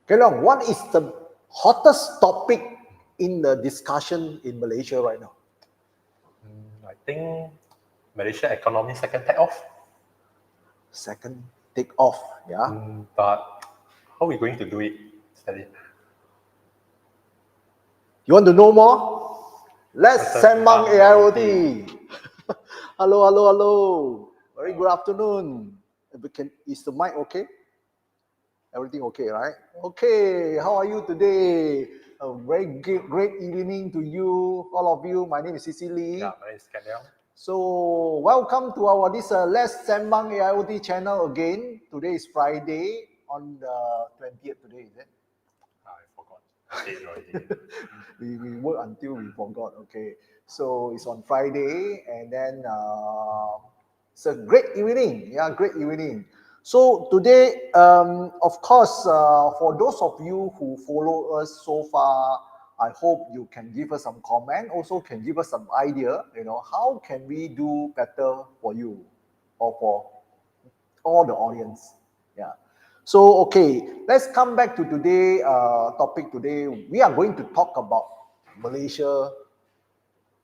Long, what is the hottest topic in the discussion in Malaysia right now? I think Malaysia economy second take off. Second take off, yeah. But how are we going to do it, Steady? You want to know more? Let's Sembang AIoT. Hello. Very good afternoon. Is the mic okay? Everything okay, right? Okay, how are you today? A very great evening to you, all of you. My name is Cecily. Yeah, my name is Ken. So, welcome to our Let's Sembang AIoT channel again. Today is Friday on the 20th today, is it? I forgot. we work until we forgot, okay. So, it's on Friday and then it's a great evening. Yeah, great evening. So today, of course, for those of you who follow us so far, I hope you can give us some comment, also can give us some idea, how can we do better for you or for all the audience. Yeah. So, okay, let's come back to today topic today. We are going to talk about Malaysia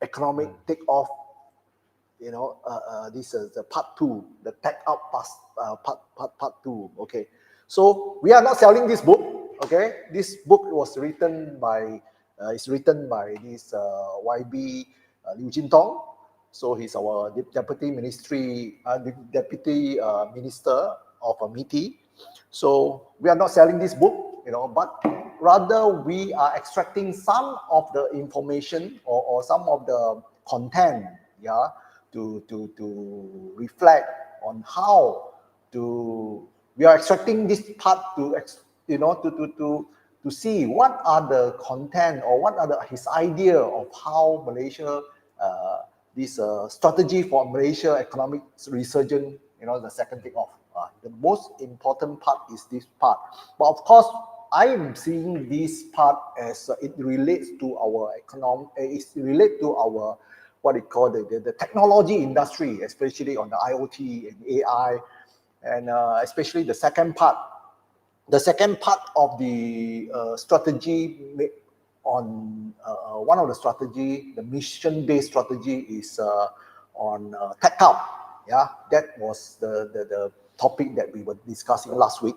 economic takeoff. This is the part 2, the tech up part 2. Okay, so we are not selling this book. Okay, this book was written by this YB Liu Jintong. So he's our deputy minister of MITI. So we are not selling this book, but rather we are extracting some of the information or some of the content, to reflect on how we are extracting this part to see what are the content or what are his idea of how Malaysia, this strategy for Malaysia economic resurgence, the second takeoff. The most important part is this part. But of course, I am seeing this part as it relates to our economy, it relates to our what we call the technology industry, especially on the IoT and AI, and especially the second part. The second part of the strategy on one of the strategy, the mission-based strategy is on tech up. Yeah, that was the topic that we were discussing last week.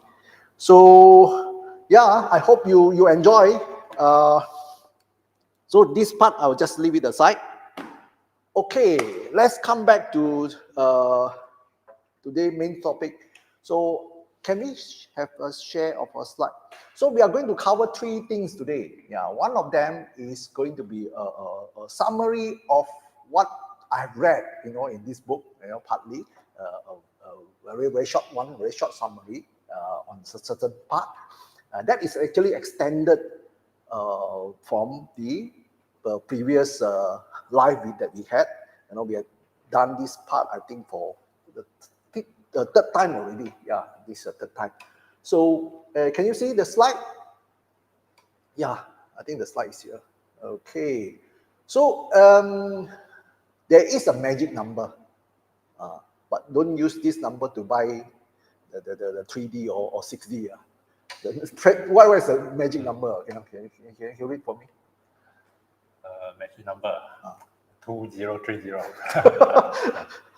So yeah, I hope you enjoy. So this part I'll just leave it aside. Okay, let's come back to today's main topic. So can we have a share of a slide? So we are going to cover 3 things today. Yeah, one of them is going to be a summary of what I've read, in this book, partly a very short one, very short summary on a certain part. That is actually extended from the previous live that we had. We have done this part, I think, for the third time already. Yeah, this is the third time. So can you see the slide? Yeah, I think the slide is here. Okay. So there is a magic number, but don't use this number to buy the 3D or 6D. What is the magic number? Can you read for me? Magic number 2030.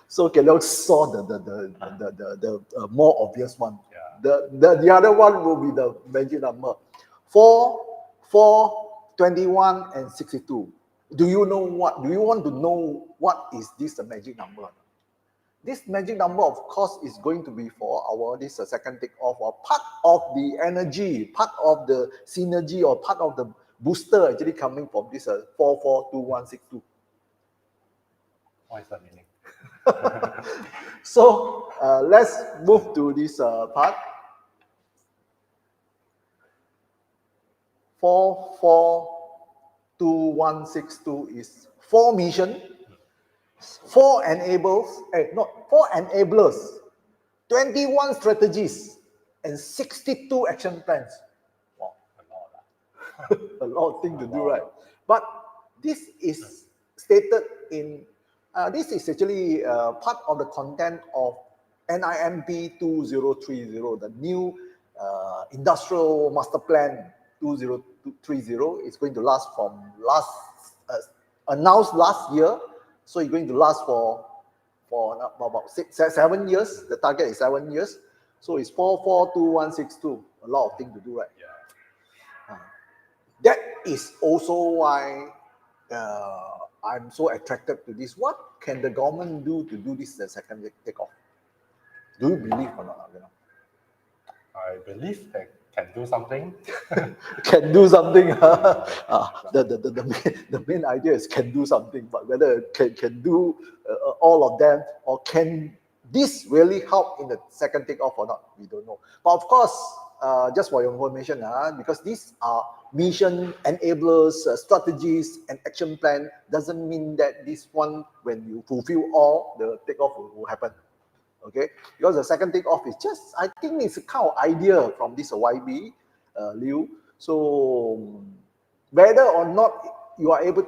So Ken saw the more obvious one. Yeah. The other one will be the magic number 4, 21, and 62. Do you want to know what is this magic number? This magic number, of course, is going to be for this second takeoff, or part of the energy, part of the synergy, or part of the booster actually coming from this 442162. What is that meaning? So let's move to this part. 442162 is 4 mission, 4 enablers, 21 strategies, and 62 action plans. Wow, a lot of things to do, right? But this is stated in, this is actually part of the content of NIMP 2030, the new Industrial Master Plan 2030 is going to last from announced last year, so it's going to last for about 7 years. The target is 7 years, so it's 4-4-2-1-6-2. A lot of things to do, right? Yeah. That is also why I'm so attracted to this. What can the government do to do this second takeoff? Do you believe or not? I believe they can do something. Can do something. The main idea is can do something, but whether can do all of them, or can this really help in the second takeoff or not, we don't know. But of course, just for your information, because these are mission enablers, strategies, and action plan, doesn't mean that this one, when you fulfill all, the takeoff will happen. Okay, because the second takeoff is just, I think it's a kind of idea from this YB Liu. So whether or not we are able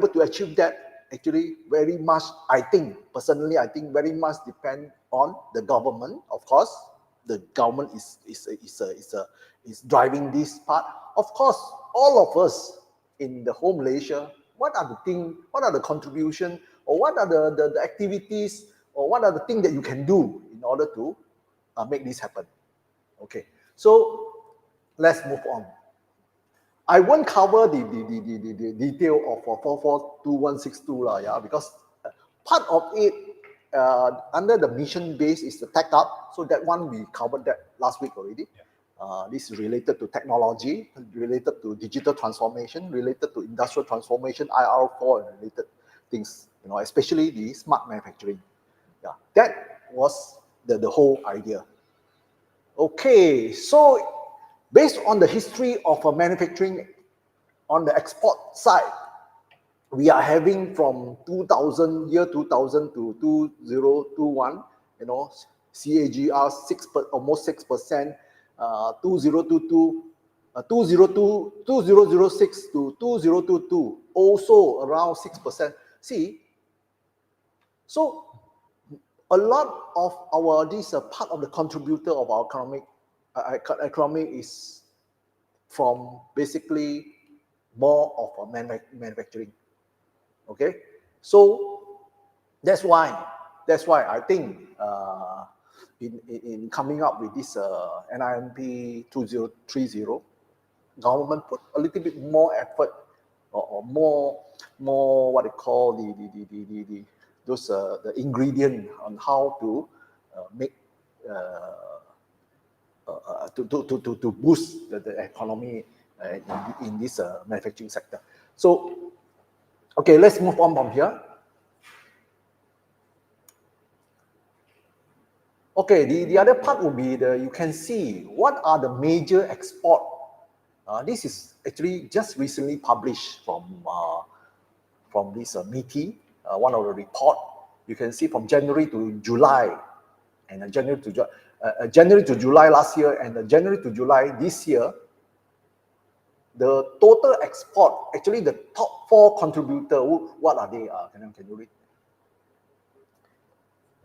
to achieve that, actually very much, I think personally, I think very much depend on the government. Of course, the government is driving this part. Of course, all of us in the whole Malaysia, what are the things, what are the contribution, or what are the activities, or what are the things that you can do in order to make this happen? Okay, so let's move on. I won't cover the detail of 4-4-2-1-6-2 yeah, because part of it under the mission base is the tech up. So that one we covered that last week already. This is related to technology, related to digital transformation, related to industrial transformation, IR4 and related things, you know, especially the smart manufacturing. Yeah, that was the whole idea. Okay, so based on the history of manufacturing on the export side, we are having from 2000 to 2021, you know, CAGR almost 6%, 2006 to 2022 also around 6%. See, so a lot of our, this part of the contributor of our economy is from basically more of a manufacturing. Okay, so that's why I think in coming up with this NIMP 2030, government put a little bit more effort or more what they call the ingredient on how to make to boost the economy in this manufacturing sector. So, okay, let's move on from here. Okay, the other part will be you can see what are the major export. This is actually just recently published from this MITI, one of the report. You can see from January to July, and January to July last year, and January to July this year, the total export, actually the top 4 contributor, what are they? Can you read?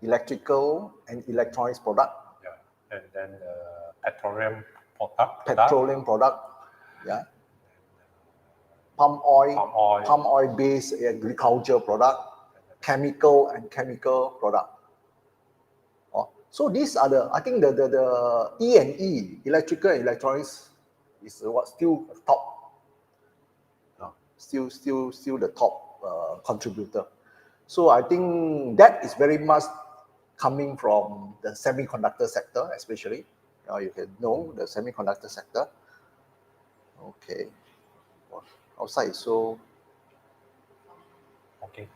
Electrical and electronics product. Yeah, and then petroleum product. Petroleum product, yeah. Palm oil based agriculture product, chemical and chemical product. So these are the, I think the E&E, electrical and electronics, is still top. Still the top contributor. So I think that is very much coming from the semiconductor sector, especially. You can know the semiconductor sector. Okay. Outside is so. Okay.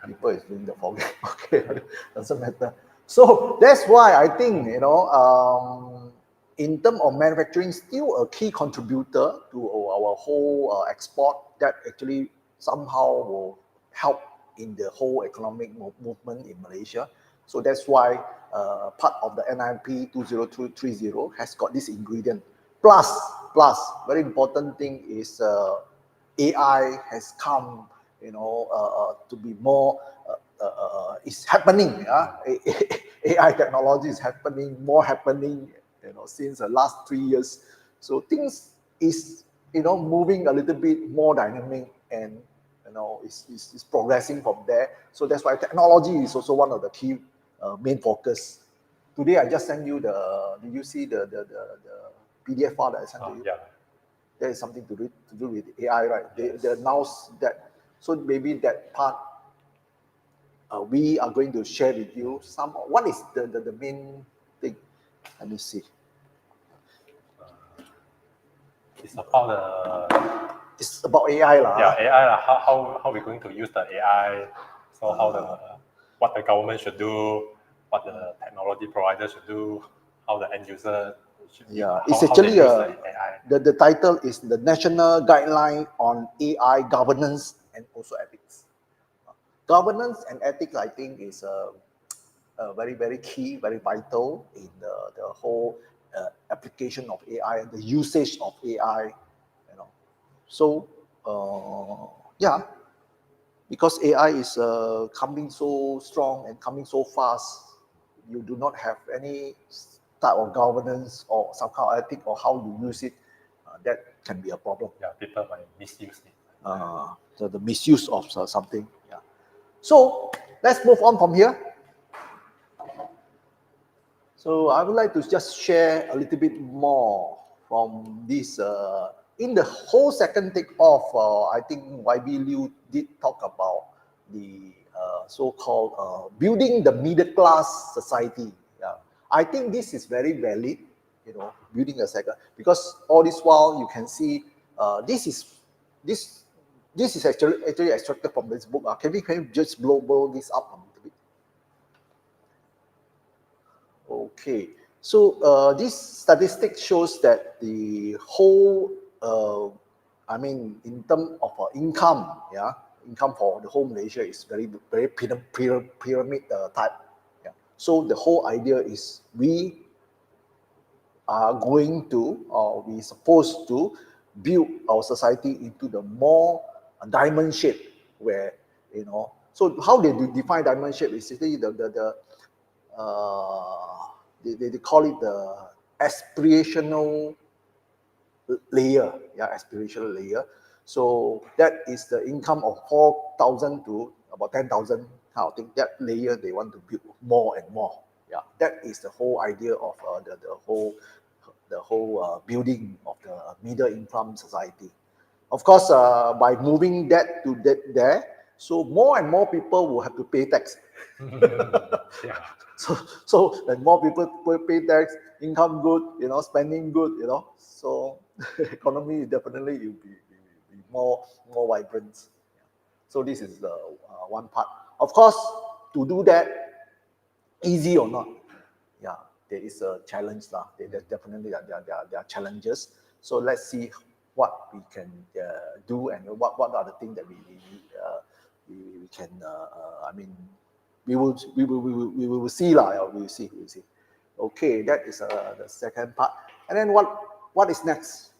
People is doing the fogging. Okay, doesn't matter. So that's why I think, you know, in terms of manufacturing, still a key contributor to our whole export that actually somehow will help in the whole economic movement in Malaysia. So that's why part of the NIMP 2030 has got this ingredient. Plus, very important thing is AI has come, you know, to be more, it's happening. AI technology is happening, more happening since the last 3 years. So things is, moving a little bit more dynamic, and, it's progressing from there. So that's why technology is also one of the key main focus. Today, I just sent you did you see the PDF file that I sent to you? Yeah. There is something to do with AI, right? They announced that. So maybe that part, we are going to share with you what is the main thing. Let me see. It's about It's about AI lah. AI. How we're going to use the AI. So what the government should do, what the technology provider should do, how the end user should It's how actually they use the AI. the title is the National Guideline on AI Governance and also Ethics. Governance and ethics, I think, is very, very key, very vital in the whole application of AI and the usage of AI. So because AI is coming so strong and coming so fast, you do not have any type of governance or some kind of ethic or how you use it, that can be a problem. People might misuse it. So the misuse of something. So let's move on from here. So I would like to just share a little bit more from this. In the whole second take-off, I think YB Liu did talk about the so-called building the middle class society. I think this is very valid, building a second, because all this while you can see this is actually extracted from this book. Can you just blow this up a little bit? Okay, so this statistic shows that the whole, in terms of income, income for the whole Malaysia is very, very pyramid type. So the whole idea is we are going to, or we supposed to build our society into the more diamond shape, where, so how they define diamond shape is basically they call it the aspirational layer, aspirational layer. So that is the income of 4,000 to about 10,000 kind of thing. That layer they want to build more and more. That is the whole idea of the whole building of the middle income society. Of course, by moving that to there, so more and more people will have to pay tax. So when more people pay tax, income good, spending good, so economy definitely will be more vibrant. So this is the one part. Of course, to do that, easy or not, there is a challenge lah. There definitely there are challenges. So let's see what we can do, and what are the things that we can. We will see lah. We will see. Okay, that is the second part. And then what is next?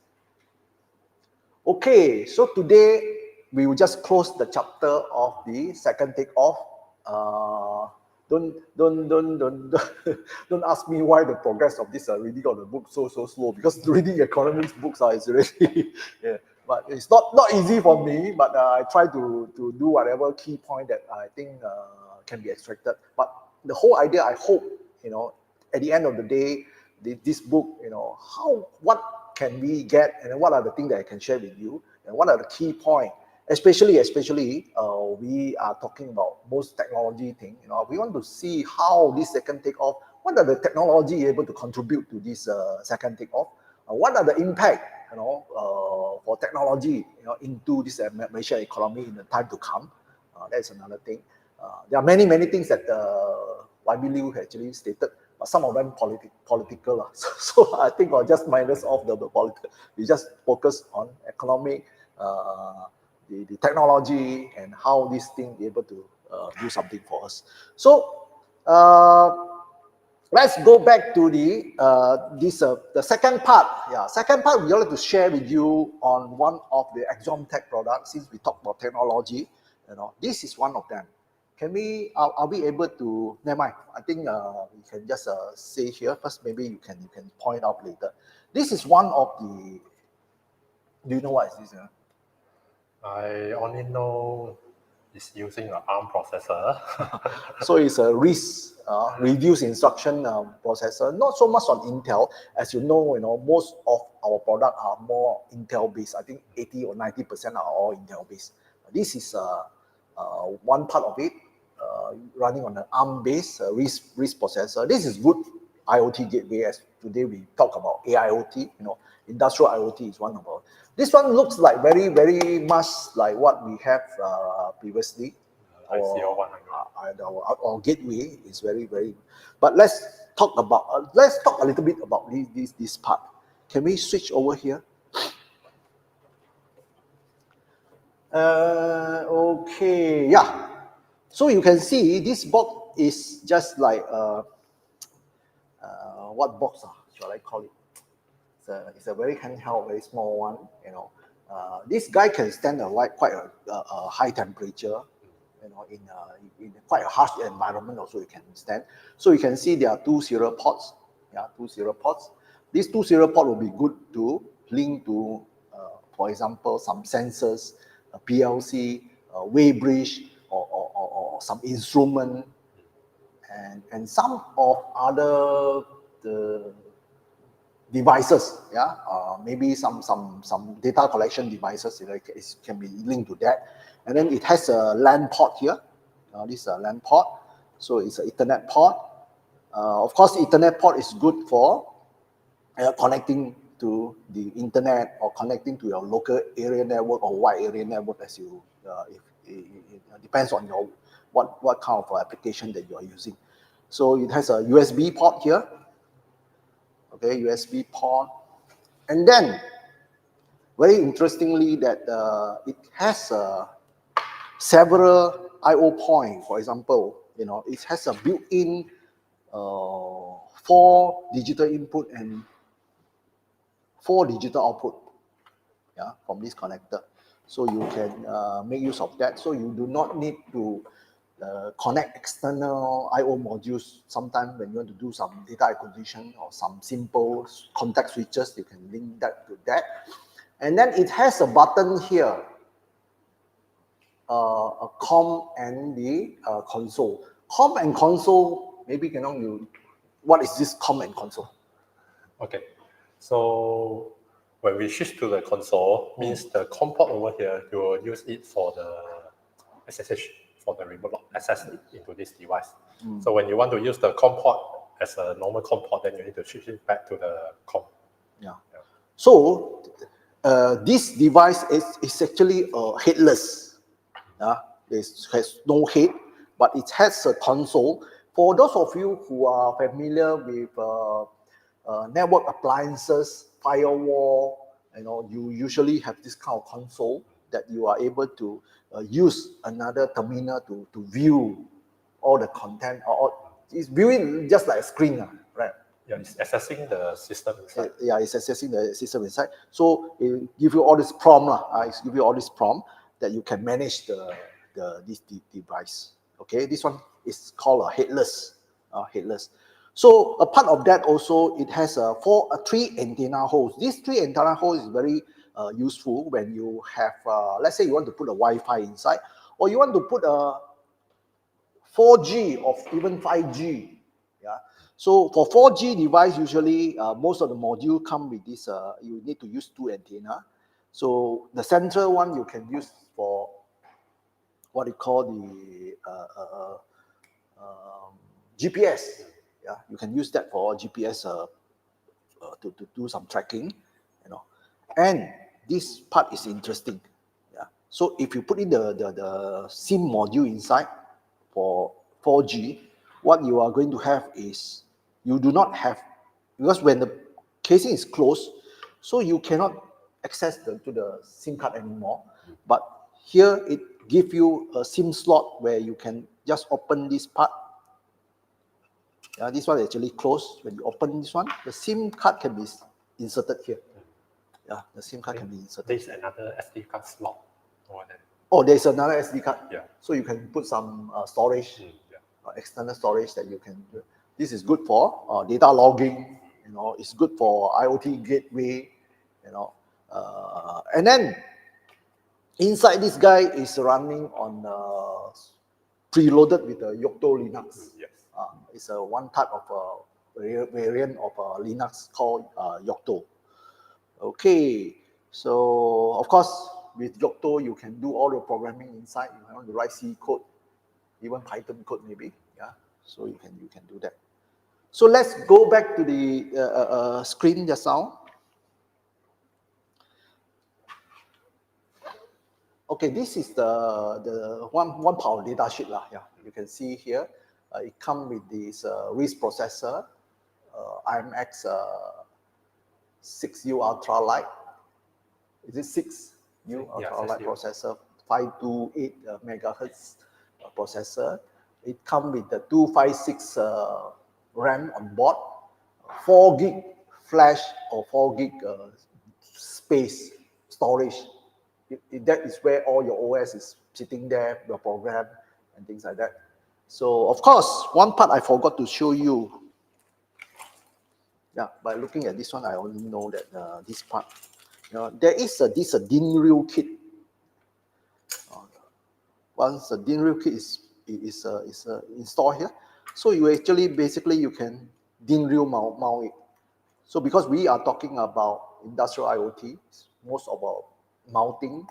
Okay, so today we will just close the chapter of the second take-off. Don't ask me why the progress of this reading of the book so slow, because reading economics books is really but it's not easy for me, but I try to do whatever key point that I think can be extracted. But the whole idea, I hope, at the end of the day, this book, what can we get, and what are the things that I can share with you, and what are the key points. Especially, we are talking about most technology thing. We want to see how this second take-off, what are the technology able to contribute to this second take-off? What are the impact, for technology, into this Malaysia economy in the time to come? That's another thing. There are many things that YB Liu actually stated, but some of them political. So I think I'll just minus off the political. We just focus on economic, the technology, and how this thing be able to do something for us. So let's go back to the second part. Second part, we would like to share with you on one of the 𝐓𝐿 Tech products. Since we talk about technology, this is one of them. Can we, are we able to, never mind, I think we can just say here first, maybe you can point out later. This is one of the, do you know what is this? I only know it's using an ARM processor. So it's a reduced instruction processor, not so much on Intel. As you know, most of our products are more Intel based. I think 80 or 90% are all Intel based. This is one part of it, running on an ARM based RISC processor. This is good IoT gateway. As today we talk about AIoT, industrial IoT is one of our. This one looks like very, very much like what we have previously. Our gateway is very, very. But let's talk a little bit about this part. Can we switch over here? Okay, yeah. So you can see this box is just like what box shall I call it? It's a very handheld, very small one. This guy can stand quite a high temperature. In quite a harsh environment also you can stand. So you can see there are two serial ports. Yeah, two serial ports. These two serial ports will be good to link to, for example, some sensors, PLC, weight bridge, or some instrument, and some of other devices. Yeah, maybe some data collection devices. It can be linked to that. And then it has a LAN port here. This is a LAN port. So it's an Ethernet port. Of course, the Ethernet port is good for connecting to the internet or connecting to your local area network or wide area network, as you it depends on your what kind of application that you are using. So it has a USB port here. Okay, USB port. And then, very interestingly, that it has several I/O points. For example, it has a built-in 4 digital input and 4 digital output. Yeah, from this connector. So you can make use of that. So you do not need to connect external I/O modules. Sometimes when you want to do some data acquisition or some simple contact switches, you can link that to that. And then it has a button here, a COM and the console. COM and console, maybe what is this COM and console? Okay, so when we switch to the console, means the COM port over here, you will use it for the SSH, for the remote access into this device. So when you want to use the COM port as a normal COM port, then you need to switch it back to the COM. Yeah. So this device is actually headless. It has no head, but it has a console. For those of you who are familiar with network appliances, firewall, you usually have this kind of console that you are able to use another terminal to view all the content, or it's viewing just like a screen, right? Yeah, it's accessing the system inside. Yeah, it's accessing the system inside. So it gives you all this prompt, that you can manage this device. Okay, this one is called a headless. So a part of that also, it has 3 antenna holes. These 3 antenna holes is very useful when you have, let's say you want to put a Wi-Fi inside, or you want to put a 4G or even 5G. Yeah. So for 4G device, usually most of the module come with this. You need to use 2 antenna. So the central one you can use for what you call the GPS. Yeah, you can use that for GPS to do some tracking, And this part is interesting. Yeah. So if you put in the SIM module inside for 4G, what you are going to have is you do not have, because when the casing is closed, so you cannot access to the SIM card anymore. But here it gives you a SIM slot where you can just open this part. This one is actually closed. When you open this one, the SIM card can be inserted here. Yeah, the SIM card can be inserted. There's another SD card slot over there. Oh, there's another SD card. Yeah. So you can put some storage, Yeah. external storage that you can do. This is good for data logging. You know, it's good for IoT gateway. You know, and then inside this guy is running on preloaded with a 𝐒𝐿𝐃𝐃 Linux. Yes. It's a one type of variant of Linux called 𝐒𝐿𝐃𝐃. Okay, so of course with 𝐒𝐿𝐃𝐃 you can do all the programming inside. You want to write C code, even Python code maybe. Yeah, so you can do that. So let's go back to the screen just now. Okay, this is the one power data sheet lah. Yeah, you can see here. It comes with this RISC processor, IMX 6U Ultralight. Is it 6U Ultralight processor? 528 megahertz processor. It comes with the 256 RAM on board, 4 gig flash or 4 gig space storage. That is where all your OS is sitting there, your program and things like that. So of course, one part I forgot to show you. Yeah, by looking at this one, I only know that this part. There is this DIN kit. Once the DIN kit is installed here, so you actually basically you can DIN mount it. So because we are talking about industrial IoT, most of our mounting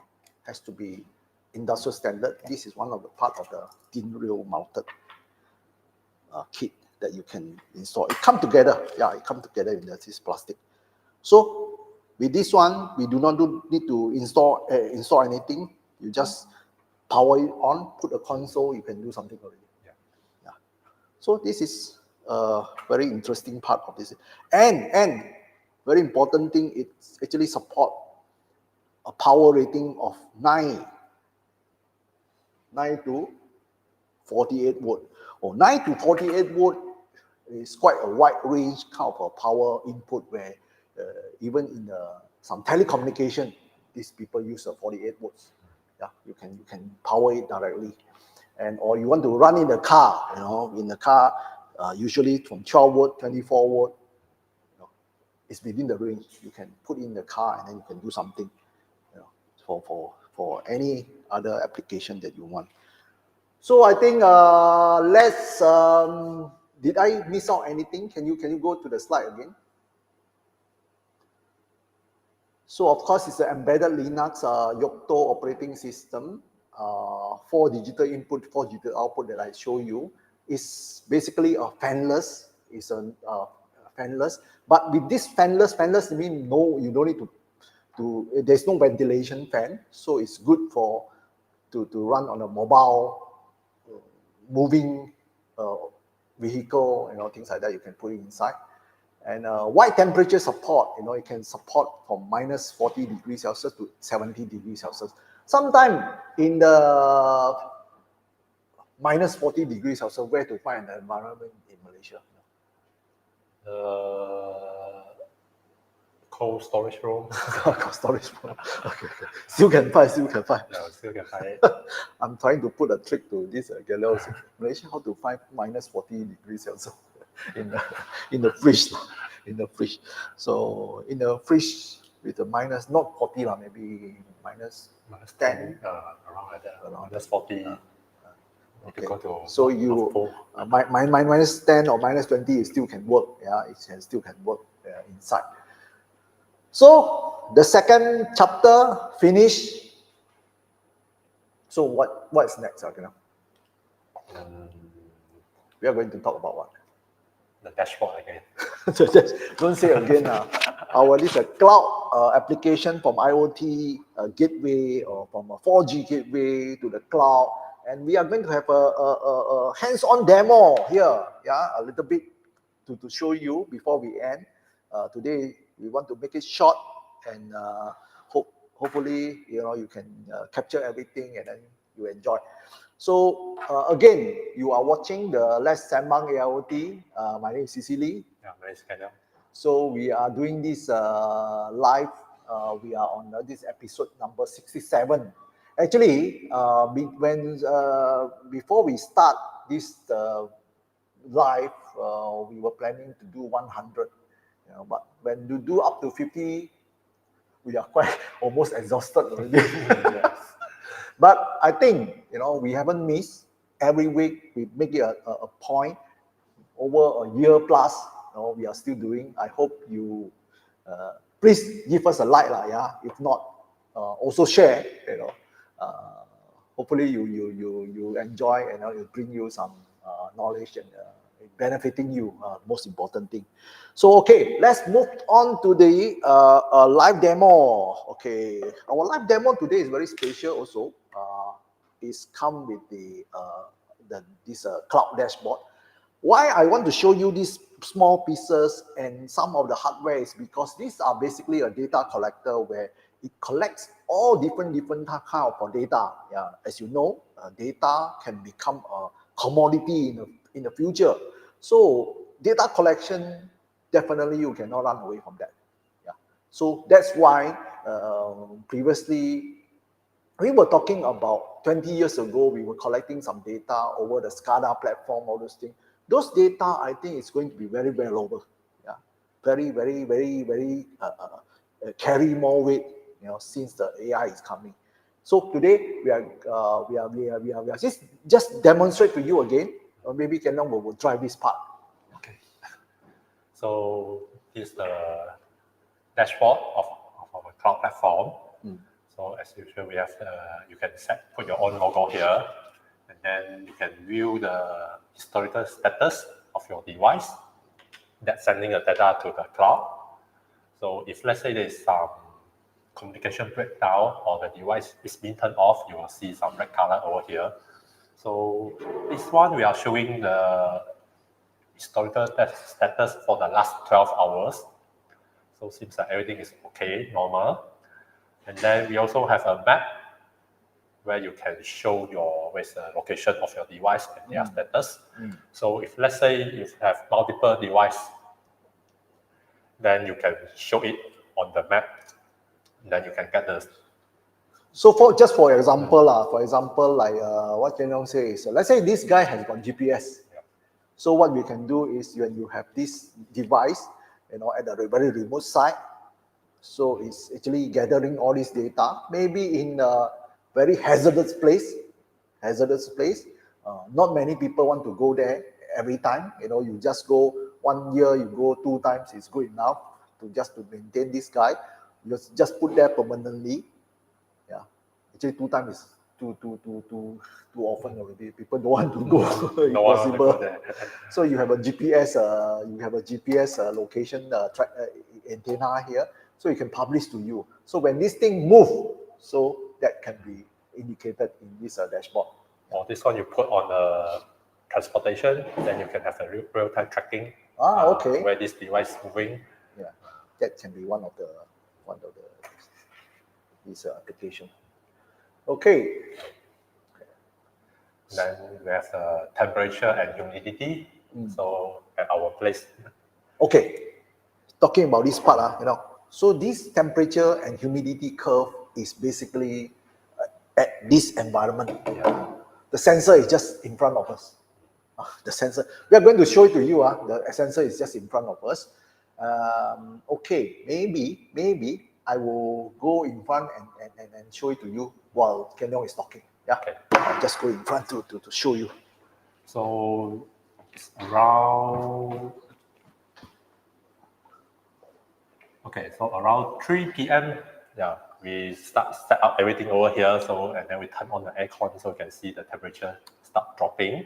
has to be industrial standard. This is one of the part of the DIN mounted kit that you can install. It comes together. Yeah, it comes together in this plastic. So with this one, we do not need to install anything. You just power it on, put a console, you can do something already. Yeah. So this is a very interesting part of this. And very important thing, it actually support a power rating of 9 to 48 volt. 9 to 48 volt is quite a wide range kind of a power input where even in some telecommunication, these people use 48 volts. Yeah, you can power it directly, or you want to run in the car. In the car, usually from 12 volt, 24 volt, it's within the range. You can put in the car and then you can do something, for any other application that you want. So I think let's. Did I miss out anything? Can you go to the slide again? So of course, it's an embedded Linux 𝐒𝐿𝐃𝐃 operating system. 4 digital input, 4 digital output that I show you is basically a fanless. It's a fanless. But with this fanless means you don't need to. There's no ventilation fan, so it's good to run on a mobile moving vehicle, things like that. You can put it inside. And wide temperature support, it can support from minus 40 degrees Celsius to 70 degrees Celsius. Sometime in the minus 40 degrees Celsius, where to find the environment in Malaysia? Cold storage room. Cold storage room. Okay. Still can find. No, still can find it. I'm trying to put a trick to this Malaysia, how to find minus 40 degrees Celsius in the fridge. So in the fridge with the minus, not 40 maybe minus 10. Around like that. Minus 40. Okay. So you minus 10 or minus 20, it still can work. Yeah, it still can work inside. So the second chapter finished. So what's next, Agina? We are going to talk about what? The dashboard again. Don't say again. This is a cloud application from IoT gateway or from a 4G gateway to the cloud. And we are going to have a hands-on demo here. Yeah, a little bit to show you before we end. Today, we want to make it short and hopefully, you can capture everything and then you enjoy. So again, you are watching the Let's Sembang AIoT. My name is Cecily. Yeah, my name is 𝐒𝐞𝐃𝐀. So we are doing this live. We are on this episode number 67. Actually, before we start this live, we were planning to do 100, but when you do up to 50, we are quite almost exhausted already. Yes. But I think, we haven't missed. Every week we make it a point. Over a year plus, we are still doing. I hope you please give us a like, yeah. If not, also share. Hopefully you enjoy and it bring you some knowledge and benefiting you. Most important thing. So okay, let's move on to the live demo. Okay, our live demo today is very special. Also, it's come with this cloud dashboard. Why I want to show you these small pieces and some of the hardware is because these are basically a data collector where it collects all different kind of data. Yeah, as you know, data can become a commodity in the future. So data collection, definitely you cannot run away from that. Yeah. So that's why previously we were talking about 20 years ago, we were collecting some data over the SCADA platform, all those things. Those data, I think, is going to be very valuable. Yeah, very carry more weight. Since the AI is coming. So today we are just demonstrate to you again. Or maybe Kenon will drive this part. Okay. So this is the dashboard of our cloud platform. So as usual, we have you can put your own logo here, and then you can view the historical status of your device that's sending the data to the cloud. So if let's say there's some communication breakdown or the device is being turned off, you will see some red color over here. So this one we are showing the historical status for the last 12 hours. So seems like everything is okay, normal. And then we also have a map where you can show where's the location of your device and their status. So if let's say you have multiple devices, then you can show it on the map. Then you can get the. So for example, like what Kenon says, let's say this guy has got GPS. Yeah. So what we can do is when you have this device, at the very remote site, so it's actually gathering all this data, maybe in a very hazardous place. Not many people want to go there every time. You just go 1 year, you go 2 times, it's good enough to maintain this guy. You just put there permanently. Yeah, actually 2 times is too often already. People don't want to go. No Impossible. So you have a GPS. Location antenna here, so you can publish to you. So when this thing move, so that can be indicated in this dashboard. Or this one you put on transportation, then you can have the real-time tracking. Okay. Where this device is moving. Yeah, that can be one of the this application. Okay. Then we have the temperature and humidity. So at our place. Okay. Talking about this part, so this temperature and humidity curve is basically at this environment. Yeah. The sensor is just in front of us. The sensor, we are going to show it to you. The sensor is just in front of us. Okay, maybe I will go in front and show it to you while Kenon is talking. Yeah, okay. I'll just go in front to show you. So it's around. Okay, so around 3 p.m. Yeah, we set up everything over here. So and then we turn on the aircon so you can see the temperature start dropping.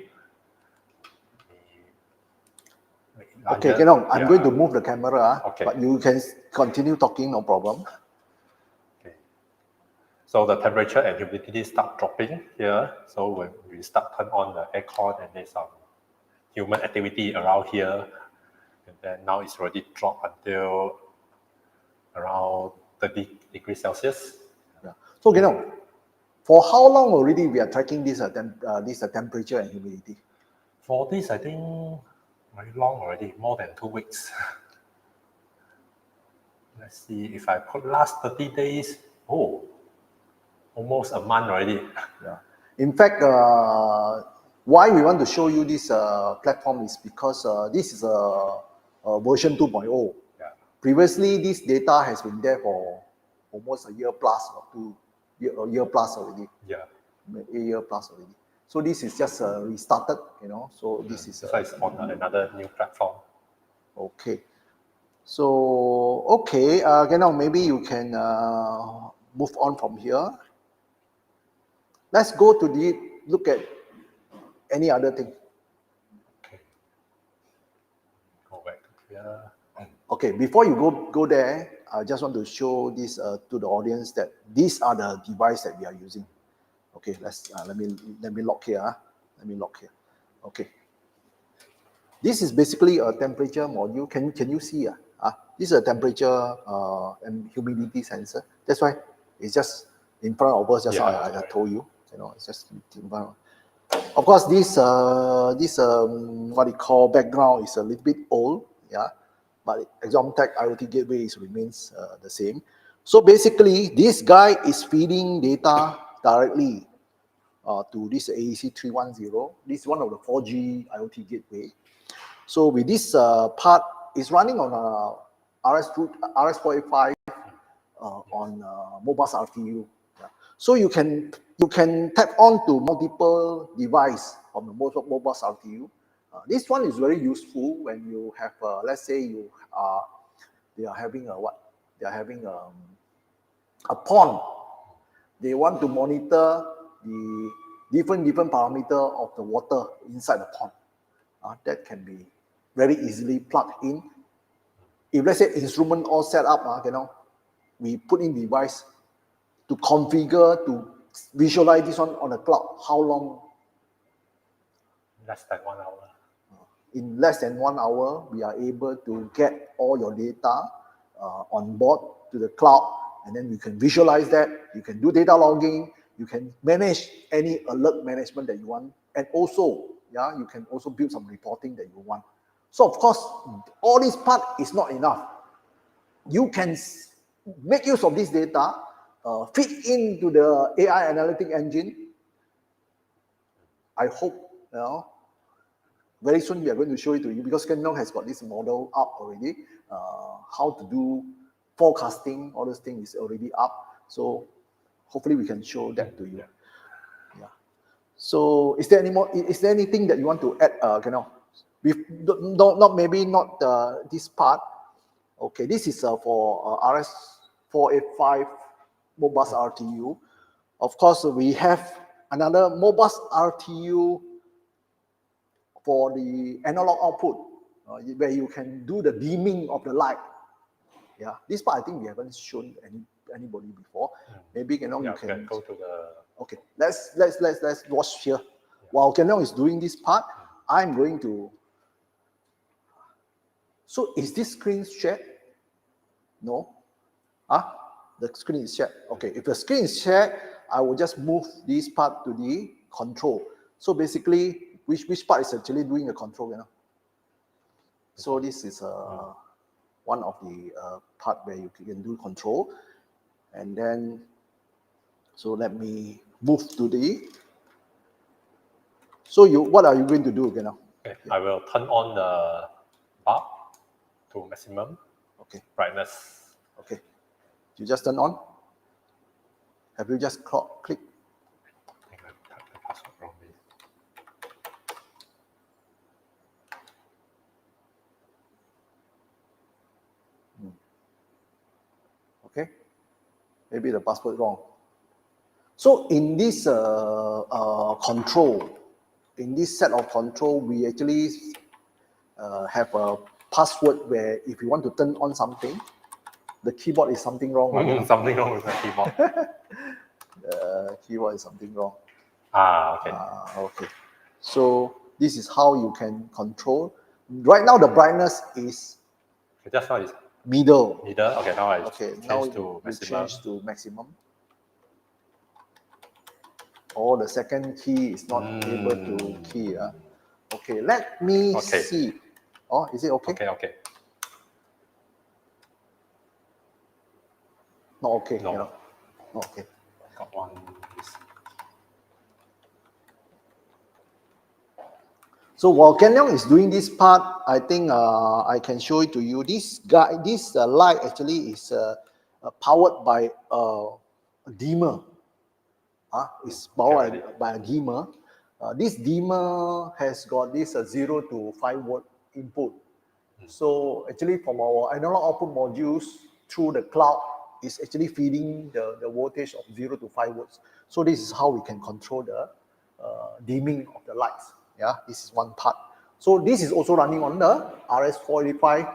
Okay, Kenon, I'm going to move the camera, okay. But you can continue talking, no problem. Okay. So the temperature and humidity start dropping here. So when we start turn on the aircon and there's some human activity around here, and then now it's already dropped until around 30 degrees Celsius. Yeah. So Kenon, for how long already we are tracking this temperature and humidity? For this, I think very long already, more than 2 weeks. Let's see if I put last 30 days. Oh, almost a month already. Yeah. In fact, why we want to show you this platform is because this is a version 2.0. Yeah. Previously, this data has been there for almost a year plus or a year plus already. Yeah. A year plus already. So this is just restarted, you know. So this is so it's on another new platform. okay. So okay, now maybe you can move on from here. Let's go to look at any other thing. Okay. Go back to here. Okay, before you go there, I just want to show this to the audience that these are the devices that we are using. Okay, let me lock here. Let me lock here. Okay. This is basically a temperature module. Can you see? This is a temperature and humidity sensor. That's why it's just in front of us. Just I told you. You know, it's just in front. Of course, this what you call background is a little bit old. Yeah, but 𝐒𝐿𝐵 AIoT gateway remains the same. So basically, this guy is feeding data directly to this AEC 310. This is one of the 4G IoT gateway. So with this part, is running on RS485 on Modbus RTU. Yeah. So you can tap on to multiple device on the Modbus RTU. This one is very useful when you have, let's say they are having They are having a pond. They want to monitor the different parameter of the water inside the pond. That can be very easily plugged in. If let's say instrument all set up, you know, we put in device to configure, to visualize this one on the cloud. How long? Less than 1 hour. In less than 1 hour, we are able to get all your data on board to the cloud, and then you can visualize that. You can do data logging. You can manage any alert management that you want, and also, you can also build some reporting that you want. So of course, all this part is not enough. You can make use of this data, feed into the AI analytic engine. I hope, very soon we are going to show it to you, because 𝐶𝐾𝐿 has got this model up already. How to do forecasting, all those things is already up. So hopefully we can show that to you. Yeah. So is there anything that you want to add, 𝐶𝐾𝐿? Maybe not this part. Okay, this is for RS485 Modbus RTU. Of course, we have another Modbus RTU for the analog output, where you can do the dimming of the light. Yeah, this part I think we haven't shown anybody before. Maybe 𝐶𝐾𝐿, you can go to the. Okay, let's watch here. While 𝐶𝐾𝐿 is doing this part, I'm going to. So is this screen shared? No. The screen is shared. Okay, if the screen is shared, I will just move this part to the control. So basically, which part is actually doing the control? So this is one of the part where you can do control, and then so let me move to the. So what are you going to do, 𝐶𝐾𝐿? Okay, I will turn on the bulb to maximum brightness. Okay, you just turn on. Have you just click? I think I typed the password wrongly. Okay, maybe the password wrong. So in this control, in this set of control, we actually have a password where if you want to turn on something, the keyboard is something wrong. Something wrong with the keyboard. The keyboard is something wrong. Okay. Okay. So this is how you can control. Right now the brightness is Just now is middle. Okay, now I change to maximum. Or the second key is not able to key. Okay, let me see. Oh, is it okay? Okay. Not okay. No. Not okay. got one. So while Ken Leong is doing this part, I think I can show it to you. This light actually is powered by a dimmer. It's powered by a dimmer. This dimmer has got this 0 to 5 volt input. So actually from our analog output modules through the cloud is actually feeding the voltage of 0 to 5 volts. So this is how we can control the dimming of the lights. Yeah, this is one part. So this is also running on the RS485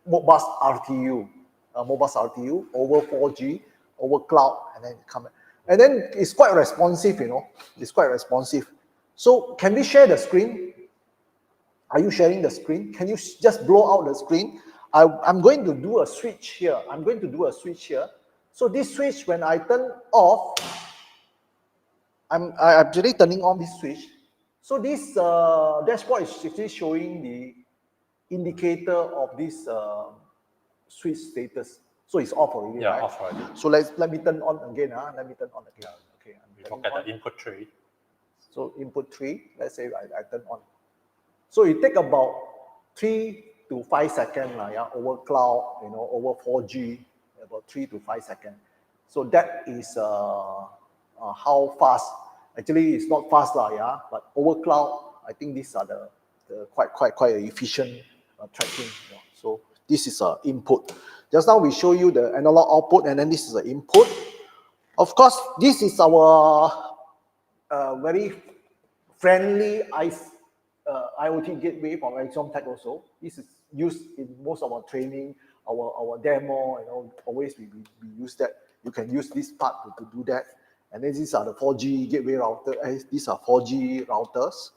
Modbus RTU, Modbus RTU over 4G, over cloud, and then come. And then it's quite responsive, you know. It's quite responsive. So can we share the screen? Are you sharing the screen? Can you just blow out the screen? I'm going to do a switch here. I'm going to do a switch here. So this switch, when I turn off, I'm actually turning on this switch. So this dashboard is actually showing the indicator of this switch status. So it's off already, yeah, right? off already. So let me turn on again. Let me turn on again. Okay. We look at the input tree. So input 3, let's say I turn on. So it take about 3 to 5 seconds, over cloud, over 4G, about 3 to 5 seconds. So that is how fast. Actually, it's not fast, but over cloud, I think these are the quite efficient tracking. So this is input. Just now we show you the analog output, and then this is the input. Of course, this is our very friendly IoT gateway from 𝐒𝐿 also. This is used in most of our training, our demo, always we use that. You can use this part to do that. And then these are the 4G gateway routers. These are 4G routers,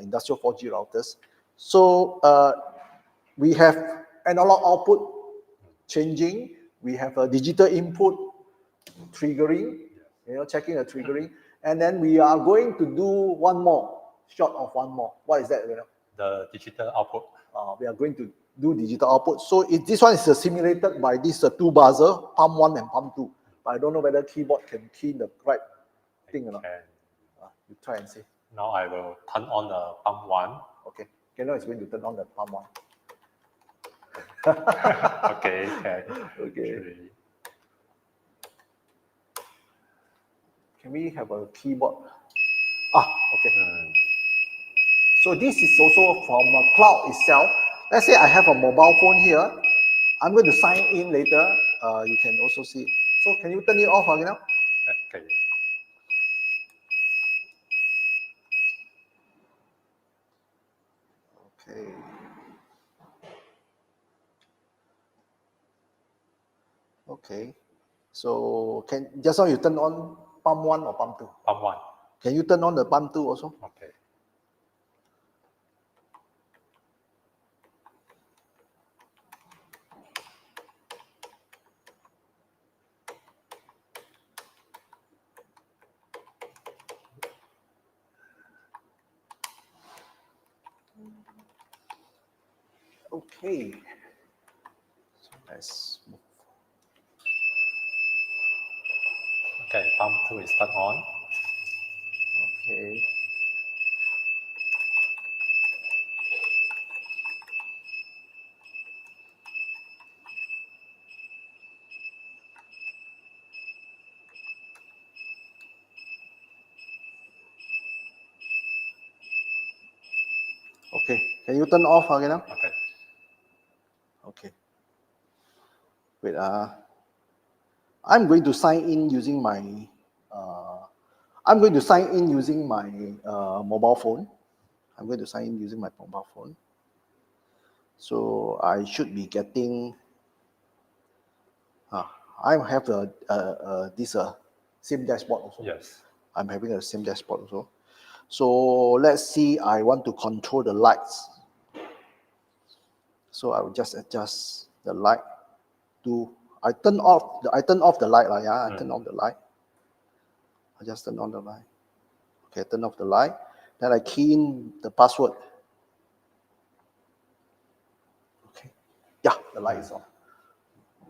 industrial 4G routers. So we have analog output changing. We have a digital input triggering, checking the triggering. And then we are going to do one more, short of one more. What is that? The digital output. We are going to do digital output. So this one is simulated by these two buzzer, pump 1 and pump 2. But I don't know whether keyboard can key the right thing or not. You try and see. Now I will turn on the pump 1. Okay. Now it's going to turn on the pump 1. Okay. Okay. Can we have a keyboard? Okay. So this is also from a cloud itself. Let's say I have a mobile phone here. I'm going to sign in later. You can also see. So can you turn it off again now? Okay. Okay. Okay. So just now you turn on pump 1 or pump 2? Pump 1. Can you turn on the pump 2 also? Okay. Okay. So let's move. Okay, pump 2 is turned on. Okay. Okay. Can you turn off again now? Okay. Okay. Wait. I'm going to sign in using my. Mobile phone. I'm going to sign in using my mobile phone. So I should be getting. I have this same dashboard also. Yes. I'm having the same dashboard also. So let's see. I want to control the lights. So I will just adjust the light to. I turn off the light, I turn off the light. I just turn on the light. Okay, turn off the light. Then I key in the password. Okay. Yeah, the light is on.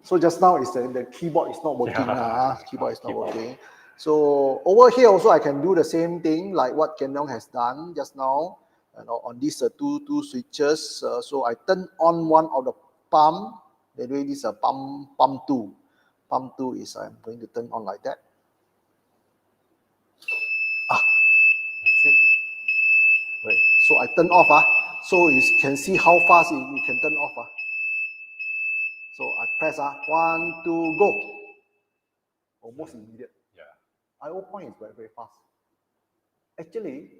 So just now the keyboard is not working. Yeah. Keyboard is not working. So over here also I can do the same thing like what Ken Leong has done just now. On these two switches. So I turn on one of the pump. By the way, this is a pump 2. Pump 2 is I'm going to turn on like that. See? Wait, so I turn off. So you can see how fast you can turn off. So I press 1, 2, go. Almost immediate. Yeah. I/O point is very, very fast. Actually,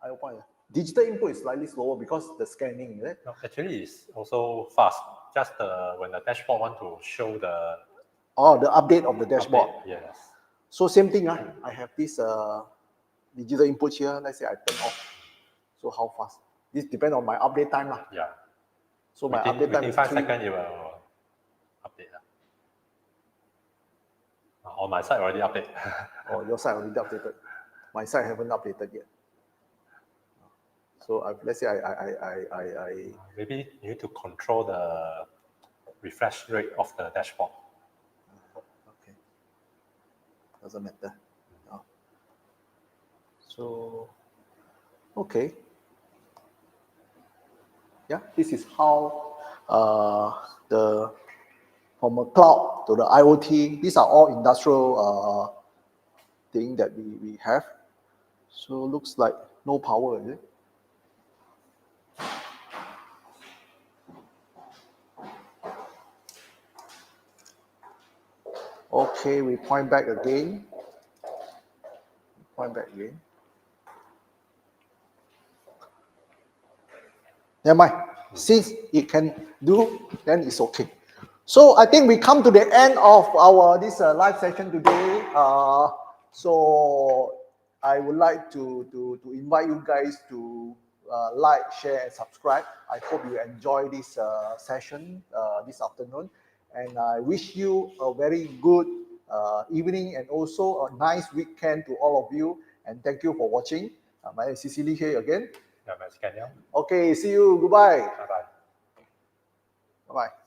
I/O point, digital input is slightly slower because the scanning, is it? No, actually, it's also fast. Just when the dashboard want to show the the update of the dashboard. update, yes. So same thing. I have this digital input here. Let's say I turn off. So how fast? This depends on my update time. Yeah. So my within, update time within is 5 3. seconds, it will update. On my side, already update. Your side already updated. My side haven't updated yet. So let's say I maybe you need to control the refresh rate of the dashboard. Okay. Doesn't matter. So okay. Yeah, this is how from a cloud to the IoT, these are all industrial thing that we have. So looks like no power, is it? Okay, we point back again. Never mind. Since it can do, then it's okay. So I think we come to the end of our this live session today. So I would like to invite you guys to like, share, and subscribe. I hope you enjoy this session this afternoon, and I wish you a very good evening and also a nice weekend to all of you. And thank you for watching. My name is Cecily here again. Yeah, that's Ken Leong. Okay, see you. Goodbye. Bye-bye. Bye-bye.